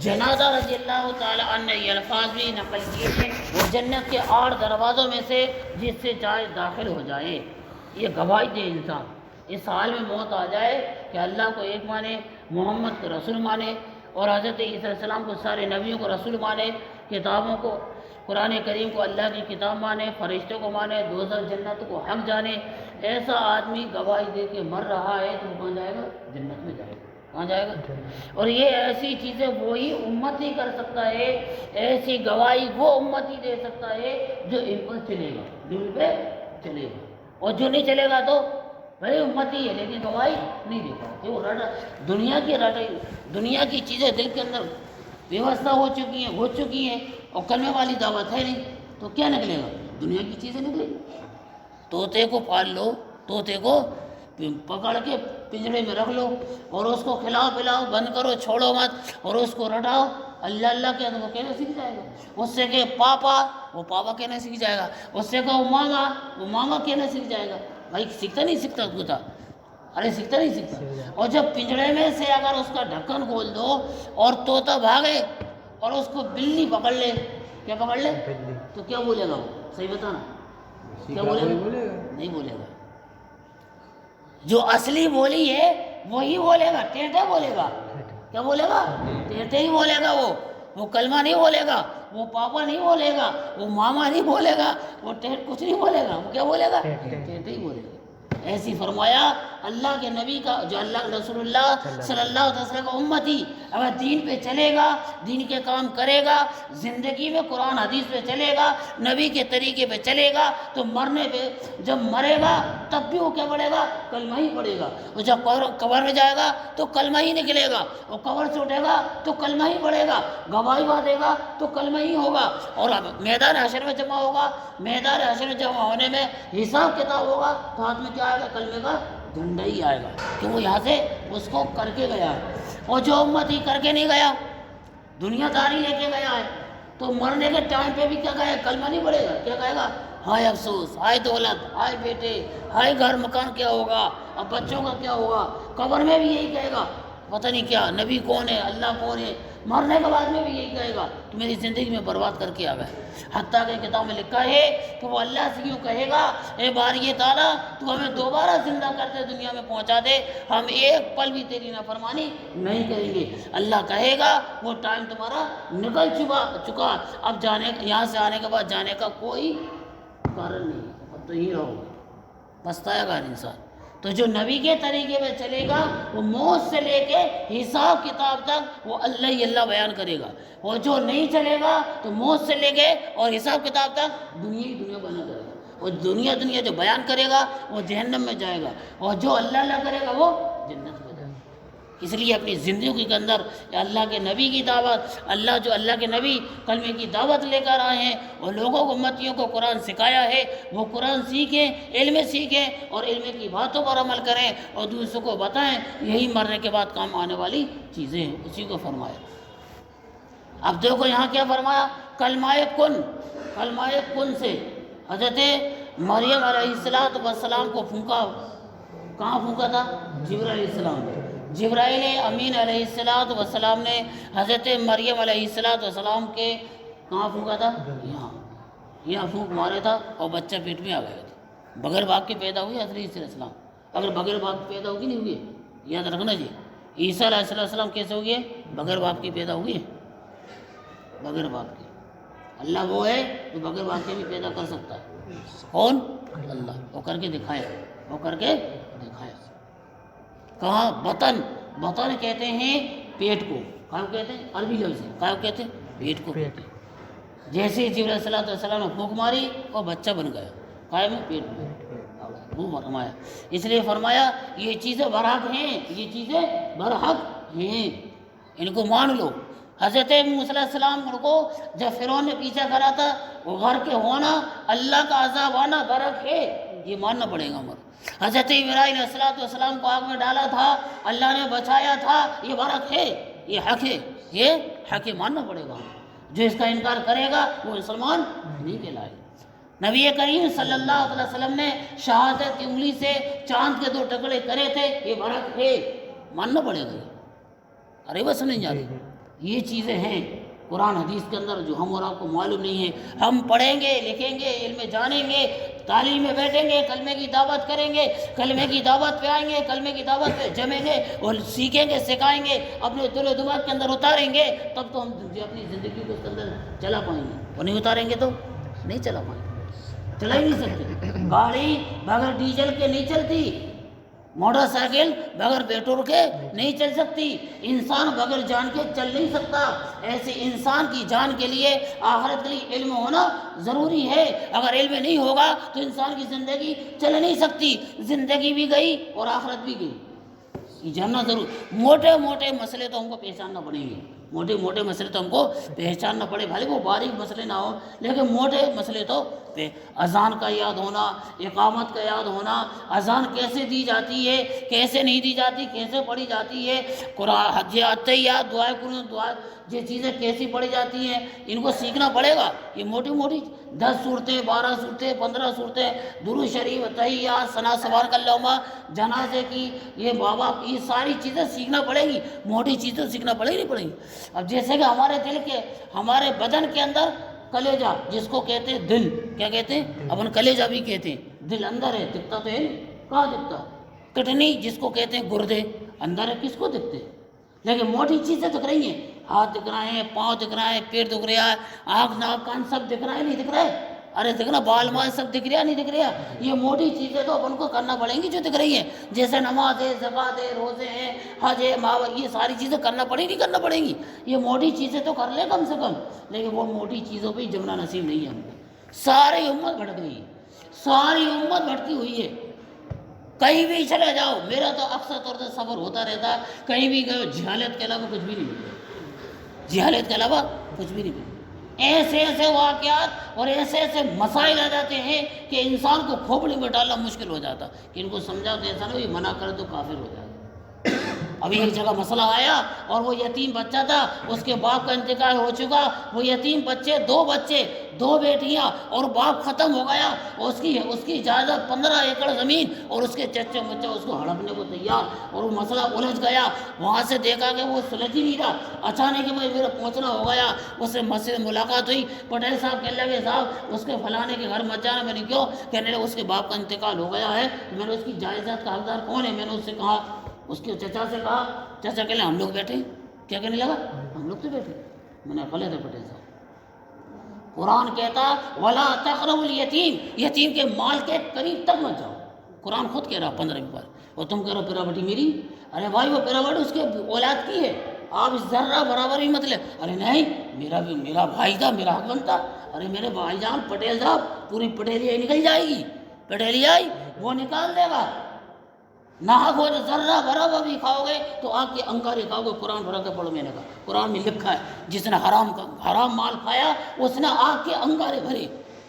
جنادہ رضی اللہ تعالیٰ عنہ نے یہ الفاظ بھی نقل کیے ہیں، وہ جنت کے 8 دروازوں میں سے جس سے چاہے داخل ہو جائے۔ یہ گواہی دے انسان، اس حال میں موت آ جائے کہ اللہ کو ایک مانے، محمد کو رسول مانے، اور حضرت عیسیٰ علیہ السلام کو سارے نبیوں کو رسول مانے، کتابوں کو، قرآن کریم کو اللہ کی کتاب مانے، فرشتوں کو مانے، دوزخ جنت کو حق جانے۔ ایسا آدمی گواہی دے کے مر رہا ہے تو وہ کہاں جائے گا؟ جنت میں جائے گا۔ کہاں جائے گا؟ اور یہ ایسی چیزیں وہی امت ہی کر سکتا ہے، ایسی گواہی وہ امت ہی دے سکتا ہے جو ان پر چلے گا، دل پہ چلے گا، اور جو نہیں چلے گا تو بھائی امت ہی ہے لیکن گواہی نہیں دے پاتے۔ وہ دنیا کی چیزیں دل کے اندر ویوستھا ہو چکی ہیں اور کلمے والی دعوت ہے نہیں، تو کیا نکلے گا؟ دنیا کی چیزیں نکلے گی۔ طوطے کو پال لو، طوطے کو پکڑ کے پنجرے میں رکھ لو اور اس کو کھلاؤ پلاؤ، بند کرو، چھوڑو مت، اور اس کو رٹاؤ، اللہ اللہ کہہ تو وہ کہنا سیکھ جائے گا۔ اس سے کہ پاپا، وہ پاپا کہنا سیکھ جائے گا۔ اس سے کہ ماما، وہ ماما کہنا سیکھ جائے گا۔ بھائی سیکھتا نہیں سیکھتا ہوتا؟ ارے سیکھتا نہیں سیکھتا۔ اور جب پنجرے میں سے اگر اس کا ڈھکن کھول دو اور طوطا بھاگے اور اس کو بلی پکڑ لے، کیا پکڑ لے، تو کیا بولے گا وہ؟ صحیح بتانا، کیا بولے گا؟ نہیں بولے گا۔ جو اصلی بولی ہے وہی بولے گا، ٹیٹے بولے گا۔ کیا بولے گا؟ ٹیٹے ہی بولے گا۔ وہ کلمہ نہیں بولے گا، وہ پاپا نہیں بولے گا، وہ ماما نہیں بولے گا، وہ کچھ نہیں بولے گا۔ وہ کیا بولے گا؟ ٹیٹے ہی بولے گا۔ ایسی فرمایا اللہ کے نبی کا، جو اللہ رسول اللہ صلی اللہ علیہ وسلم کا امتی اگر دین پہ چلے گا، دین کے کام کرے گا، زندگی میں قرآن حدیث پہ چلے گا، نبی کے طریقے پہ چلے گا، تو مرنے پہ جب مرے گا تب بھی وہ کیا پڑے گا؟ کلمہ ہی پڑے گا۔ اور جب قبر میں جائے گا تو کلمہ ہی نکلے گا، اور قبر سے اٹھے گا تو کلمہ ہی پڑے گا، گواہی دے گا تو کلمہ ہی ہوگا۔ اور اب میدان حشر میں جمع ہوگا، میدان حشر میں جمع ہونے میں حساب کتاب ہوگا تو ہاتھ میں کیا آئے گا؟ کلمے کا جھنڈا ہی آئے گا کہ وہ یہاں سے اس کو کر کے گیا ہے۔ اور جو امت ہی کر کے نہیں گیا، دنیا داری لے کے گیا ہے، تو مرنے کے ٹائم پہ بھی کیا کہے؟ کلمہ نہیں پڑے گا، کیا کہے گا؟ ہائے افسوس، ہائے دولت، ہائے بیٹے، ہائے گھر مکان کیا ہوگا، اب بچوں کا کیا ہوگا۔ قبر میں بھی یہی کہے گا، پتہ نہیں کیا، نبی کون ہے، اللہ کون ہے۔ مرنے کے بعد میں بھی یہی کہے گا تو میری زندگی میں برباد کر کے آ گئے۔ حتیٰ کہ کتاب میں لکھا ہے کہ وہ اللہ سے یوں کہے گا، اے باری تعالیٰ تو ہمیں دوبارہ زندہ کرتے دنیا میں پہنچا دے، ہم ایک پل بھی تیری نافرمانی نہیں کریں گے۔ اللہ کہے گا وہ ٹائم تمہارا نکل چکا، اب جانے، یہاں سے آنے کے بعد جانے کا کوئی کارن نہیں، اب تو ہی رہو گے، پچھتائے گا انسان۔ تو جو نبی کے طریقے میں چلے گا وہ موت سے لے کے حساب کتاب تک وہ اللہ ہی اللہ بیان کرے گا، اور جو نہیں چلے گا تو موت سے لے کے اور حساب کتاب تک دنیا ہی دنیا بنا کرے گا۔ اور دنیا جو بیان کرے گا وہ جہنم میں جائے گا، اور جو اللہ اللہ کرے گا وہ جنت میں جائے گا۔ اس لیے اپنی زندگی کے اندر اللہ کے نبی کی دعوت، جو اللہ کے نبی کلمے کی دعوت لے کر آئے ہیں اور لوگوں کو، امتیوں کو قرآن سکھایا ہے، وہ قرآن سیکھیں، علم سیکھیں اور علم کی باتوں پر عمل کریں اور دوسروں کو بتائیں۔ یہی مرنے کے بعد کام آنے والی چیزیں ہیں، اسی کو فرمایا۔ اب دیکھو یہاں کیا فرمایا؟ کلمہ کن سے حضرت مریم علیہ السلام کو پھونکا۔ کہاں پھونکا تھا؟ جبرائیل علیہ السلام نے۔ جبرائیل امین علیہ السلام نے حضرت مریم علیہ السلام کے کہاں پھونکا تھا؟ یہاں پھونک مارا تھا اور بچہ پیٹ میں آ گیا تھا۔ بغیر باپ کے پیدا ہوئے حضرت عیسیٰ علیہ السلام، اگر بغیر باپ کے پیدا ہوگی نہیں ہوئے، یاد رکھنا جی۔ عیسیٰ علیہ السلام کیسے ہوئے؟ بغیر باپ کے پیدا ہوئے، بغیر باپ کے۔ اللہ وہ ہے جو بغیر باپ کے بھی پیدا کر سکتا ہے۔ کون؟ اللہ۔ وہ کر کے دکھایا، کہاں؟ بطن کہتے ہیں پیٹ کو، کہاں کہتے ہیں؟ عربی لفظ ہے، کہاں کہتے ہیں؟ پیٹ کو کہتے ہیں۔ جیسے جبرائیل صلی اللہ علیہ وسلم نے پھونک ماری اور بچہ بن گیا، قائم ہے پیٹ میں، وہ فرمایا۔ اس لیے فرمایا یہ چیزیں برحق ہیں، ان کو مان لو۔ حضرت موسیٰ علیہ السلام کو جب فرعون نے پیچھا کرا تھا، وہ غرق ہونا، اللہ کا عذاب آنا برحق ہے، یہ ماننا پڑے گا۔ حضرت ابراہیم علیہ السلام کو آگ میں ڈالا تھا، اللہ نے بچایا تھا، یہ برحق ہے، یہ حق ہے، یہ حق ہے، ماننا پڑے گا۔ جو اس کا انکار کرے گا وہ مسلمان نہیں کہلائے گا۔ نبی کریم صلی اللہ علیہ وسلم نے شہادت کی انگلی سے چاند کے 2 ٹکڑے کرے تھے، یہ برحق ہے، ماننا پڑے گا۔ ارے بس نہیں جا رہی، یہ چیزیں ہیں قرآن حدیث کے اندر جو ہم اور آپ کو معلوم نہیں ہے۔ ہم پڑھیں گے، لکھیں گے، علم جانیں گے، تعلیم میں بیٹھیں گے، کلمے کی دعوت کریں گے، کلمے کی دعوت پہ آئیں گے، کلمے کی دعوت پہ جمیں گے اور سیکھیں گے، سکھائیں گے، اپنے دل و دماغ کے اندر اتاریں گے، تب تو ہم اپنی زندگی کو اس کے اندر چلا پائیں گے۔ اور نہیں اتاریں گے تو نہیں چلا پائیں گے، چلا ہی نہیں سکتے۔ گاڑی بغیر ڈیزل کے نہیں چلتی، موٹر سائیکل بغیر پیٹرول کے نہیں چل سکتی، انسان بغیر جان کے چل نہیں سکتا۔ ایسے انسان کی جان کے لیے، آخرت کے لیے علم ہونا ضروری ہے۔ اگر علم نہیں ہوگا تو انسان کی زندگی چل نہیں سکتی، زندگی بھی گئی اور آخرت بھی گئی۔ یہ جاننا ضرور۔ موٹے موٹے مسئلے تو ہم کو پہچاننا پڑیں گے، موٹے موٹے مسئلے تو ہم کو پہچاننا پڑے، بھلے وہ باریک مسئلے نہ ہوں، لیکن موٹے مسئلے تو اذان کا یاد ہونا، اقامت کا یاد ہونا، اذان کیسے دی جاتی ہے، کیسے نہیں دی جاتی، کیسے پڑھی جاتی ہے، قرآن اتحیات، دعائے قنوت، دعا، یہ چیزیں کیسی پڑھی جاتی ہیں، ان کو سیکھنا پڑے گا۔ یہ موٹی موٹی 10 صورتیں، 12 صورتیں، 15 صورتیں، درود شریف، اتحیات، ثنا سبحانک اللہم، جنازے کی، یہ بابا، یہ ساری چیزیں سیکھنا پڑے گی، موٹی چیزیں سیکھنا پڑے گی نہیں پڑیں گی۔ اب جیسے کہ ہمارے دل کے، ہمارے بدن کے اندر کلیجہ، جس کو کہتے ہیں دل، کیا کہتے ہیں اپن کلیجہ بھی کہتے ہیں، دل اندر ہے، دکھتا تو ہے نہیں، کہاں دکھتا؟ کڈنی جس کو کہتے ہیں گردے، اندر ہے، کس کو دکھتے ہیں؟ لیکن موٹی چیزیں دکھ رہی ہیں، ہاتھ دکھ رہے ہیں، پاؤں دکھ رہا ہے، پیٹ دکھ رہا ہے، آنکھ ناک کان سب دکھ رہا ہے نہیں دکھ رہا ہے؟ ارے دکھنا، بال مال سب دکھ رہا نہیں دکھ رہا؟ یہ موٹی چیزیں تو اپن کو کرنا پڑیں گی جو دکھ رہی ہیں، جیسے نماز ہے، زکوٰۃ ہے، روزے ہیں، حج ہے، یہ ساری چیزیں کرنا پڑیں گی، کرنا پڑیں گی۔ یہ موٹی چیزیں تو کر لے کم سے کم، لیکن وہ موٹی چیزوں پہ جمنا نصیب نہیں ہے ہم کو۔ ساری امت بھٹک گئی ہے، ساری امت بھٹکی ہوئی ہے۔ کہیں بھی چلے جاؤ، میرا تو اکثر طور سے سفر ہوتا رہتا ہے، کہیں بھی گئے جہالت کے علاوہ کچھ بھی نہیں ملتا، جہالت کے علاوہ کچھ بھی نہیں ملتا۔ ایسے ایسے واقعات اور ایسے ایسے مسائل آ جاتے ہیں کہ انسان کو کھوپڑی میں ڈالنا مشکل ہو جاتا، کہ ان کو سمجھا تو ایسا نہیں منع کرے تو کافر ہو جاتا۔ ابھی ایک جگہ مسئلہ آیا اور وہ یتیم بچہ تھا، اس کے باپ کا انتقال ہو چکا، وہ یتیم بچے، 2 بچے، 2 بیٹیاں، اور باپ ختم ہو گیا، اس کی اجازت 15 ایکڑ زمین، اور اس کے چچے بچہ اس کو ہڑپنے کو تیار، اور وہ مسئلہ الجھ گیا۔ وہاں سے دیکھا کہ وہ سلجھ ہی نہیں رہا، اچانک کہ میرا پہنچنا ہو گیا، اس سے مسجد ملاقات ہوئی، پٹیل صاحب کہنے لگے صاحب اس کے فلانے کے گھر مت جانا۔ میں نے کیوں؟ کہنے لگے اس کے باپ کا انتقال ہو گیا ہے، میں نے اس کی جائیداد کا حقدار کون ہے؟ میں نے اس سے کہا، اس کے چچا سے کہا، چچا کہنے ہم لوگ بیٹھے، کیا کہنے لگا؟ ہم لوگ تو بیٹھے۔ میں نے غلط ہے پٹیل صاحب، قرآن کہتا ولا تقربوا الیتیم، یتیم کے مال کے قریب تک مت جاؤ، قرآن خود کہہ رہا 15ویں بار، اور تم کہہ رہو پیراوٹی میری، ارے بھائی وہ پیراوٹی اس کے اولاد کی ہے، آپ ذرہ برابر ہی مت لے۔ ارے نہیں، میرا بھائی تھا، میرا حق بنتا۔ ارے میرے بھائی جان پٹیل صاحب، پوری پٹیلیائی نکل جائے گی، پٹیلیائی وہ نکال دے گا، نہ ہو تو ذرہ برابر بھی کھاؤ گے تو آپ کے انگارے کھاؤ گے۔ قرآن بھرا کے پڑھو، میں نے کہا قرآن میں لکھا ہے جس نے حرام مال کھایا اس نے آگ کے انگارے بھرے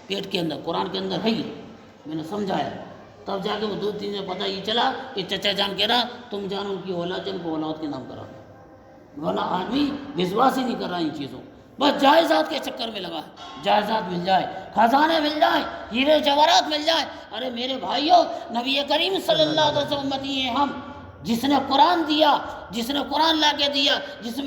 پیٹ کے اندر، قرآن کے اندر ہے یہ، میں نے سمجھایا۔ تب جا کے وہ 2-3 میں پتہ یہ چلا کہ چچا جان کہہ رہا تم جان ان کی اولاد، جن کو اولاد کے نام کرا، ورنہ آدمی وشواس ہی نہیں کر رہا ان چیزوں، بس جائیداد کے چکر میں لگا ہے، جائیداد مل جائے، خزانے مل جائیں، ہیرے جواہرات مل جائیں۔ ارے میرے بھائیوں، نبی کریم صلی اللہ علیہ وسلم امتی ہیں ہم، جس نے قرآن دیا، جس نے قرآن لا کے دیا، جس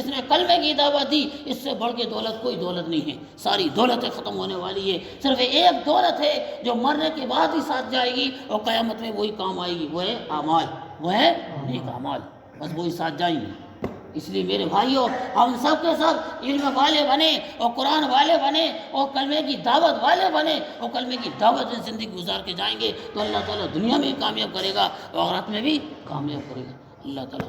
نے کلمے کی دعوت دی، اس سے بڑھ کے دولت کوئی دولت نہیں ہے، ساری دولتیں ختم ہونے والی ہے، صرف ایک دولت ہے جو مرنے کے بعد ہی ساتھ جائے گی اور قیامت میں وہی کام آئے گی، وہ ہے اعمال، وہ ہے نیک اعمال، بس وہی ساتھ جائیں گے۔ اس لیے میرے بھائیوں، ہم سب کے سب علم والے بنے اور قرآن والے بنے اور کلمے کی دعوت والے بنے اور کلمے کی دعوت میں زندگی گزار کے جائیں گے تو اللہ تعالیٰ دنیا میں بھی کامیاب کرے گا اور آخرت میں بھی کامیاب کرے گا۔ اللہ تعالیٰ